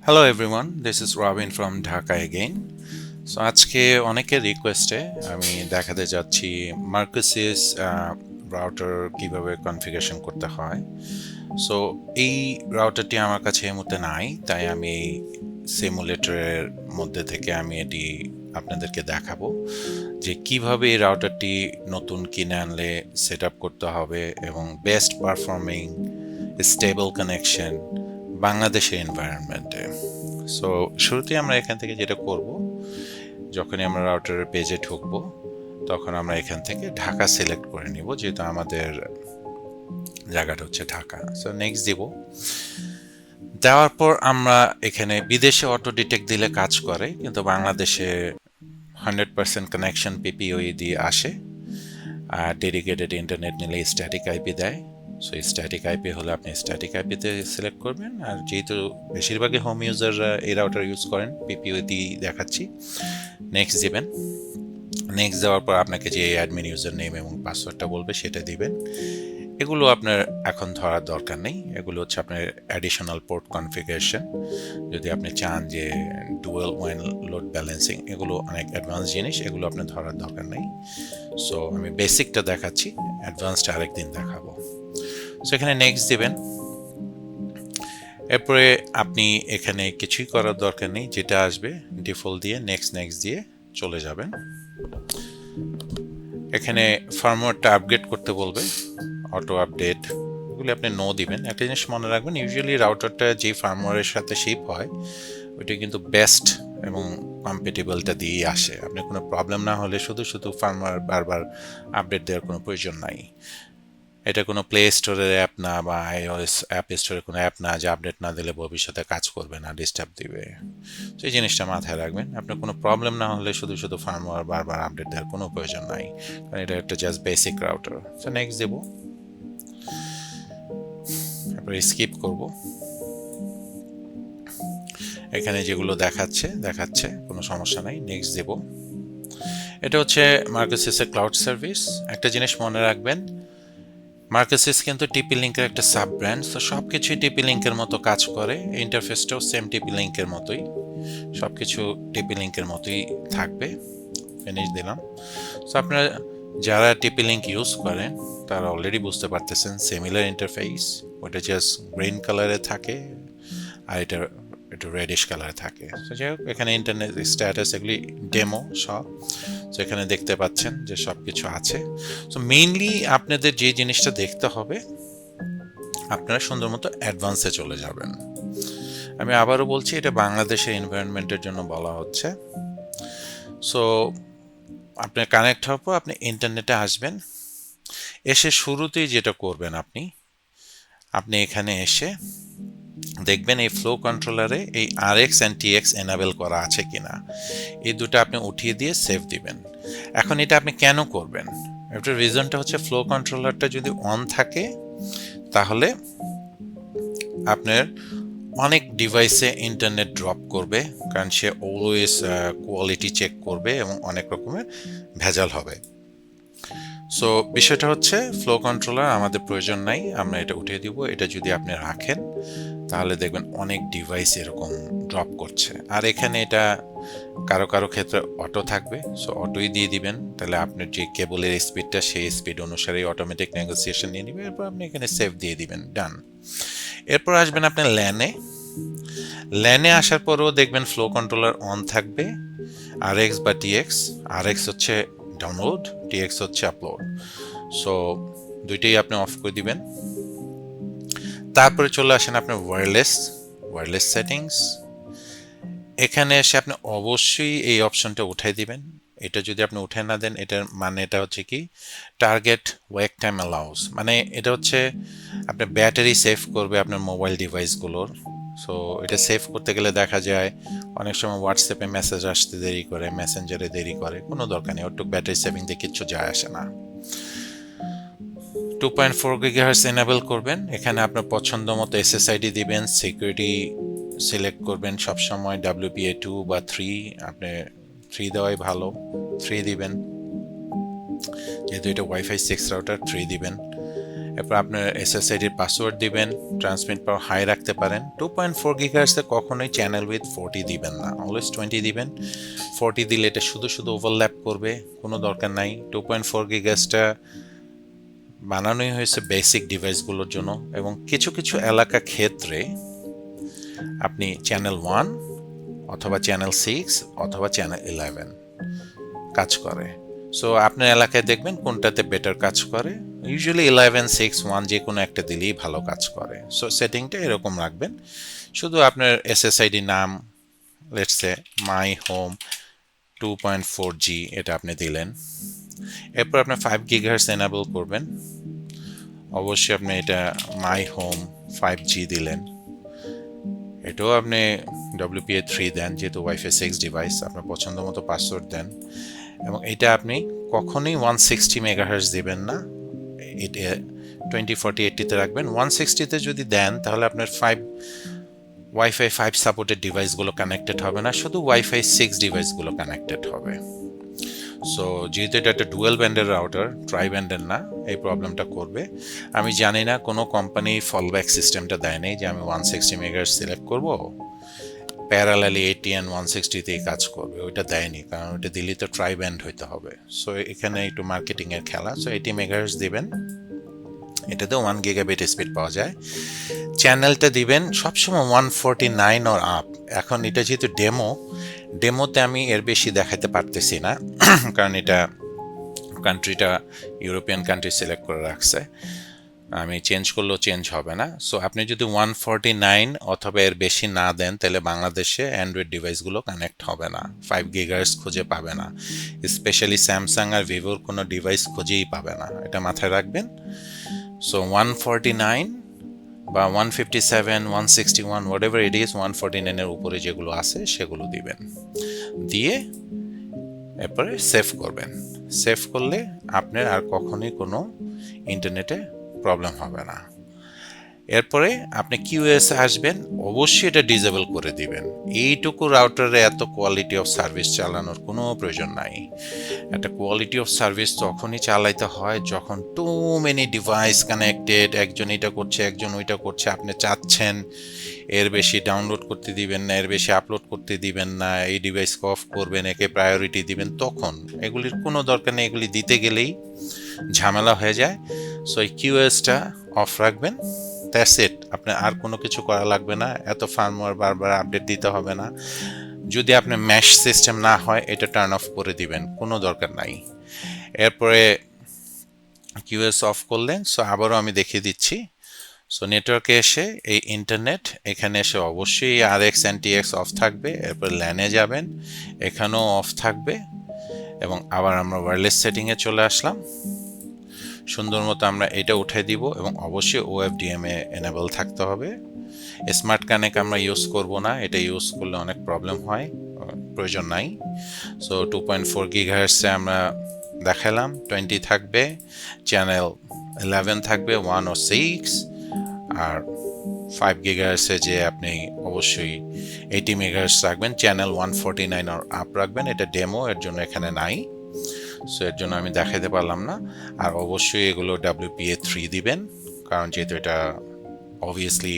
Hello everyone, this is Robin from Dhaka again. So আজকে অনেকের রিকোয়েস্টে আমি দেখাতে যাচ্ছি Mercusys রাউটার কিভাবে কনফিগারেশন করতে হয়। সো এই রাউটারটি আমার কাছে এই মুহূর্তে নাই, তাই আমি এই সিমুলেটরের মধ্যে থেকে আমি এটি আপনাদেরকে দেখাবো যে কিভাবে এই রাউটারটি নতুন কিনে আনলে সেট আপ করতে হবে এবং বেস্ট পারফর্মিং স্টেবল কানেকশন বাংলাদেশের এনভায়রনমেন্টে। সো শুরুতেই আমরা এখান থেকে যেটা করব, যখনই আমরা রাউটারের পেজে ঢুকবো তখন আমরা এখান থেকে ঢাকা সিলেক্ট করে নিব, যেহেতু আমাদের জায়গাটা হচ্ছে ঢাকা। সো নেক্সট দিব। দেওয়ার পর আমরা এখানে বিদেশে অটো ডিটেক্ট দিলে কাজ করে, কিন্তু বাংলাদেশে 100% কানেকশন পিপিওই দিয়ে আসে। আর ডেডিকেটেড ইন্টারনেট নিলে স্ট্যাটিক আইপি দেয়। সো স্ট্যাটিক আইপি হলে আপনি স্ট্যাটিক আইপিতে সিলেক্ট করবেন। আর যেহেতু বেশিরভাগই হোম ইউজাররা এই রাউটার ইউজ করেন, পিপিও দিয়ে দেখাচ্ছি। নেক্সট দিবেন। নেক্সট দেওয়ার পর আপনাকে যে অ্যাডমিন ইউজার নেম এবং পাসওয়ার্ডটা বলবে সেটা দিবেন। এগুলো আপনার এখন ধরার দরকার নেই, এগুলো হচ্ছে আপনার অ্যাডিশনাল পোর্ট কনফিগারেশন। যদি আপনি চান যে ডুয়েল ওয়ান লোড ব্যালেন্সিং, এগুলো অনেক অ্যাডভান্স জিনিস, এগুলো আপনার ধরার দরকার নেই। সো আমি বেসিকটা দেখাচ্ছি, অ্যাডভান্সটা আরেকদিন দেখাবো। সো এখানে নেক্সট দিবেন। এরপরে আপনি এখানে কিছুই করার দরকার নেই, যেটা আসবে ডিফল্ট দিয়ে নেক্সট দিয়ে চলে যাবেন। এখানে ফার্মওয়্যারটা আপগ্রেড করতে বলবে, অটো আপডেট, এগুলি আপনি নো দিবেন। একটা জিনিস মনে রাখবেন, ইউজুয়ালি রাউটারটা যে ফার্মওয়্যারের সাথে শিপ হয় ওইটা কিন্তু বেস্ট এবং কম্পেটেবলটা দিয়েই আসে। আপনার কোনো প্রবলেম না হলে শুধু ফার্মওয়্যার বারবার আপডেট দেওয়ার কোনো প্রয়োজন নাই। এটা কোনো প্লে স্টোরের অ্যাপ না বা আইওএস অ্যাপ স্টোরের কোনো অ্যাপ না যে আপডেট না দিলে ভবিষ্যতে কাজ করবে না, ডিস্টার্ব দিবে। সেই জিনিসটা মাথায় রাখবেন। আপনার কোনো প্রবলেম না হলে শুধু ফার্মওয়্যার বারবার আপডেট দেওয়ার কোনো প্রয়োজন নাই, কারণ এটা একটা just basic router. So next দেবো, তারপরে স্কিপ করব। এখানে যেগুলো দেখাচ্ছে কোনো সমস্যা নাই, নেক্সট দেব। এটা হচ্ছে মার্কাসিসের ক্লাউড সার্ভিস। একটা জিনিস মনে রাখবেন, মার্কাসিস কিন্তু টিপি লিঙ্কের একটা সাব ব্র্যান্ড। তো সব কিছুই টিপি লিঙ্কের মতো কাজ করে, ইন্টারফেসটাও সেম টিপি লিঙ্কের মতোই, সব কিছু টিপি লিঙ্কের মতোই থাকবে। ফিনিশ দিলাম। সো আপনারা যারা টিপি লিঙ্ক ইউজ করেন তারা অলরেডি বুঝতে পারতেছেন সিমিলার ইন্টারফেস। ওটা জাস্ট গ্রিন কালারে থাকে আর এটা একটু রেডিশ কালারে থাকে। তো যাই হোক, এখানে ইন্টারনেট স্ট্যাটাস এগুলি ডেমো সব। তো এখানে দেখতে পাচ্ছেন যে সব কিছু আছে। সো মেইনলি আপনাদের যে জিনিসটা দেখতে হবে, আপনারা সুন্দর মতো অ্যাডভান্সে চলে যাবেন। আমি আবারও বলছি, এটা বাংলাদেশের এনভায়রনমেন্টের জন্য বলা হচ্ছে। সো আপনার কানেক্ট হওয়ার পর আপনি ইন্টারনেটে আসবেন। এসে শুরুতেই যেটা করবেন, আপনি এখানে এসে দেখবেন এই ফ্লো কন্ট্রোলারে এই RX অ্যান্ড TX এনাবেল করা আছে কিনা। এই দুটো আপনি উঠিয়ে দিয়ে সেভ দিবেন। এখন এটা আপনি কেন করবেন? এটার রিজনটা হচ্ছে, ফ্লো কন্ট্রোলারটা যদি অন থাকে তাহলে আপনার অনেক ডিভাইসে ইন্টারনেট ড্রপ করবে, কারণ সে অলওয়েজ কোয়ালিটি চেক করবে এবং অনেক রকমের ভেজাল হবে। সো বিষয়টা হচ্ছে, ফ্লো কন্ট্রোলার আমাদের প্রয়োজন নাই, আমরা এটা উঠিয়ে দিব। এটা যদি আপনি রাখেন তাহলে দেখবেন অনেক ডিভাইস এরকম ড্রপ করছে। আর এখানে এটা কারো ক্ষেত্রে অটো থাকবে, সো অটোই দিয়ে দিবেন। তাহলে আপনার যে কেবলের স্পিডটা সেই স্পিড অনুসারে অটোমেটিক নেগোসিয়েশন নিয়ে নেবে। এরপর আপনি এখানে সেভ দিয়ে দিবেন, ডান। এরপর আসবেন আপনার ল্যানে আসার পরেও দেখবেন ফ্লো কন্ট্রোলার অন থাকবে। RX বা TX, RX হচ্ছে ডাউনলোড, TX হচ্ছে আপলোড। সো দুইটাই আপনি অফ করে দিবেন। তারপরে চলে আসেন আপনার ওয়্যারলেস সেটিংস। এখানে এসে আপনি অবশ্যই এই অপশনটা উঠাই দিবেন। এটা যদি আপনি উঠে না দেন, এটার মানে এটা হচ্ছে কি, টার্গেট ওয়েক টাইম অ্যালাউস, মানে এটা হচ্ছে আপনার ব্যাটারি সেভ করবে আপনার মোবাইল ডিভাইসগুলোর। সো এটা সেভ করতে গেলে দেখা যায় অনেক সময় হোয়াটসঅ্যাপে মেসেজ আসতে দেরি করে, মেসেঞ্জারে দেরি করে, কোনো দরকার নেই। ওটুক ব্যাটারি সেভিং দিয়ে কিচ্ছু যায় আসে না। 2.4 GHz এনেবল করবেন। এখানে আপনার পছন্দ মতো SSID দিবেন, সিকিউরিটি সিলেক্ট করবেন সবসময় WPA2 বা 3, আপনি 3 দেওয়াই ভালো, 3 দিবেন। যেহেতু এটা ওয়াইফাই 6 রাউটার, 3 দিবেন। এরপর আপনার এসএসআইডির পাসওয়ার্ড দিবেন, ট্রান্সমিট পাওয়ার হাই রাখতে পারেন। 2.4 গিগাহার্টজে কখনোই চ্যানেল উইথ 40 দিবেন না, অলওয়েজ 20 দিবেন। 40 দিলে এটা শুধু শুধু ওভারল্যাপ করবে, কোনো দরকার নাই। 2.4 গিগাহার্টজটা বানানোই হয়েছে বেসিক ডিভাইসগুলোর জন্য, এবং কিছু কিছু এলাকা ক্ষেত্রে আপনি চ্যানেল 1 অথবা চ্যানেল 6 অথবা চ্যানেল 11 কাজ করে। সো আপনার এলাকায় দেখবেন কোনটাতে বেটার কাজ করে। ইউজুয়ালি 11, 6, 1 যে কোনো একটা দিলেই ভালো কাজ করে। সো সেটিংটা এরকম রাখবেন। শুধু আপনার এসএসআইডি নাম, let's say my home 2.4G, এটা আপনি দিলেন। এরপর আপনি 5 গিগাহার্টজ এনেবল করবেন। অবশ্যই আপনি এটা মাই হোম 5G দিলেন। এটাও আপনি WPA3 দেন, যেহেতু ওয়াইফাই 6 ডিভাইস। আপনার পছন্দ মতো পাসওয়ার্ড দেন, এবং এটা আপনি কখনোই 160 মেগাহার্টজ দিবেন না, এটা 20, 40, 80-তে রাখবেন। 160-তে যদি দেন তাহলে আপনার ওয়াইফাই 5 সাপোর্টেড ডিভাইসগুলো কানেক্টেড হবে না, শুধু ওয়াইফাই 6 ডিভাইসগুলো কানেক্টেড হবে। সো যেহেতু এটা একটা ডুয়েল ব্যান্ডের রাউটার, ট্রাই ব্যান্ডের না, এই প্রবলেমটা করবে। আমি জানি না কোনো কোম্পানি ফলব্যাক সিস্টেমটা দেয় নেই যে আমি 160 মেগাহার্টজ সিলেক্ট করব, প্যারালালি 80 and 160-তেই কাজ করবে, ওইটা দেয়নি, কারণ ওইটা দিলে তো ট্রাই ব্যান্ড হইতে হবে। সো এখানে একটু মার্কেটিংয়ের খেলা। সো 80 মেগাহার্টজ দিবেন, এটাতেও 1 গিগাবিট স্পিড পাওয়া যায়। চ্যানেলটা দিবেন সবসময় 149 or আপ। এখন এটা যেহেতু ডেমোতে আমি এর বেশি দেখাতে পারতেছি না, কারণ এটা কান্ট্রিটা ইউরোপিয়ান কান্ট্রি সিলেক্ট করে রাখছে, আমি চেঞ্জ করলেও চেঞ্জ হবে না। সো আপনি যদি 149 অথবা এর বেশি না দেন, তাহলে বাংলাদেশে অ্যান্ড্রয়েড ডিভাইসগুলো কানেক্ট হবে না, 5 গিগাহার্টজ খুঁজে পাবে না। স্পেশালি স্যামসাং আর ভিভোর কোনো ডিভাইস খুঁজেই পাবে না, এটা মাথায় রাখবেন। সো 149 বা 157, 161, হোয়াটএভার ইট ইজ, 149-এর উপরে যেগুলো আছে সেগুলো দিবেন, দিয়ে এরপরে সেভ করবেন। সেভ করলে আপনার আর কখনোই কোনো ইন্টারনেটে প্রবলেম হবে না। এরপরে আপনি কিউএস আসবেন, অবশ্যই এটা ডিসেবল করে দিবেন। এইটুকু রাউটারে এত কোয়ালিটি অফ সার্ভিস চালানোর কোনো প্রয়োজন নাই। একটা কোয়ালিটি অফ সার্ভিস তখনই চালাইতে হয় যখন টু মেনি ডিভাইস কানেক্টেড, একজন এটা করছে, একজন ওইটা করছে, আপনি চাচ্ছেন এর বেশি ডাউনলোড করতে দিবেন না, এর বেশি আপলোড করতে দিবেন না, এই ডিভাইসকে অফ করবেন, একে প্রায়োরিটি দিবেন, তখন এগুলির কোনো দরকার নেই। এগুলি দিতে গেলেই ঝামেলা হয়ে যায়। সো এই কিউএসটা অফ রাখবেন, দ্যাটস ইট। আপনার আর কোনো কিছু করা লাগবে না, এত ফার্মওয়্যার বারবার আপডেট দিতে হবে না। যদি আপনার ম্যাশ সিস্টেম না হয়, এটা টার্ন অফ করে দিবেন, কোনো দরকার নাই। এরপরে কিউএস অফ করলেন। সো আবারও আমি দেখিয়ে দিচ্ছি। সো নেটওয়ার্কে এসে এই ইন্টারনেট, এখানে এসে অবশ্যই RX and TX অফ থাকবে। এরপর ল্যানে যাবেন, এখানেও অফ থাকবে, এবং আবার আমরা ওয়্যারলেস সেটিংয়ে চলে আসলাম। সুন্দর মতো আমরা এটা উঠে দিব, এবং অবশ্যই OFDM-এ এনেবল থাকতে হবে। স্মার্ট কানেক্ট আমরা ইউজ করব না, এটা ইউজ করলে অনেক প্রবলেম হয়, প্রয়োজন নাই। সো 2.4 গিগাহার্টজে আমরা দেখালাম, 20 থাকবে, চ্যানেল 11 থাকবে, 1 or 6, আর 5 গিগাহার্টজে যে আপনি অবশ্যই 80 মেগাহার্টজ রাখবেন, চ্যানেল 149 or আপ রাখবেন। এটা ডেমো, এর জন্য এখানে নাই, সো এর জন্য আমি দেখাতে পারলাম না। আর অবশ্যই এগুলো WPA3 দিবেন, কারণ যেহেতু এটা obviously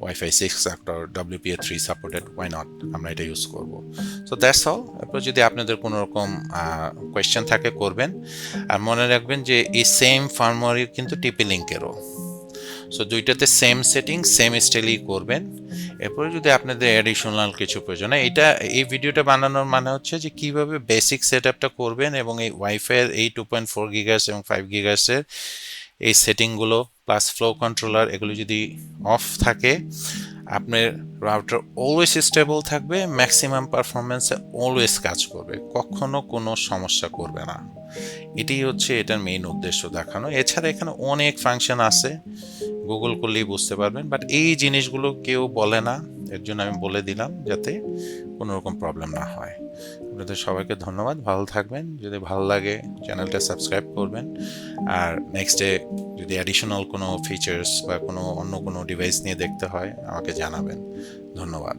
Wi-Fi 6 or WPA3 supported, why not, আমরা এটা ইউজ করব। So that's all. এরপর যদি আপনাদের কোনো রকম কোয়েশ্চেন থাকে করবেন, আর মনে রাখবেন যে এই সেম ফার্মওয়্যার কিন্তু টিপি লিঙ্কেরও। সো দুইটাতে সেম সেটিং, সেম স্টাইলই করবেন। এরপরে যদি আপনাদের অ্যাডিশনাল কিছু প্রয়োজন হয়, এই ভিডিওটা বানানোর মানে হচ্ছে যে কীভাবে বেসিক সেট আপটা করবেন, এবং এই ওয়াইফাইয়ের এই 2.4 গিগাহার্টজ এবং 5 গিগাহার্টজের এই সেটিংগুলো প্লাস ফ্লো কন্ট্রোলার, এগুলো যদি অফ থাকে, আপনার রাউটার অলওয়েজ স্টেবল থাকবে, ম্যাক্সিমাম পারফরমেন্সে অলওয়েজ কাজ করবে, কখনো কোনো সমস্যা করবে না। এটাই হচ্ছে এটার মেইন উদ্দেশ্য দেখানো। এছাড়া এখানে অনেক ফাংশন আছে, গুগল করলেই বুঝতে পারবেন, বাট এই জিনিসগুলো কেউ বলে না, এর জন্য আমি বলে দিলাম যাতে কোনো রকম প্রবলেম না হয়। আপনাদের সবাইকে ধন্যবাদ, ভালো থাকবেন। যদি ভালো লাগে চ্যানেলটা সাবস্ক্রাইব করবেন, আর নেক্সটে যদি অ্যাডিশনাল কোনো ফিচার্স বা অন্য কোনো ডিভাইস নিয়ে দেখতে হয় আমাকে জানাবেন। ধন্যবাদ।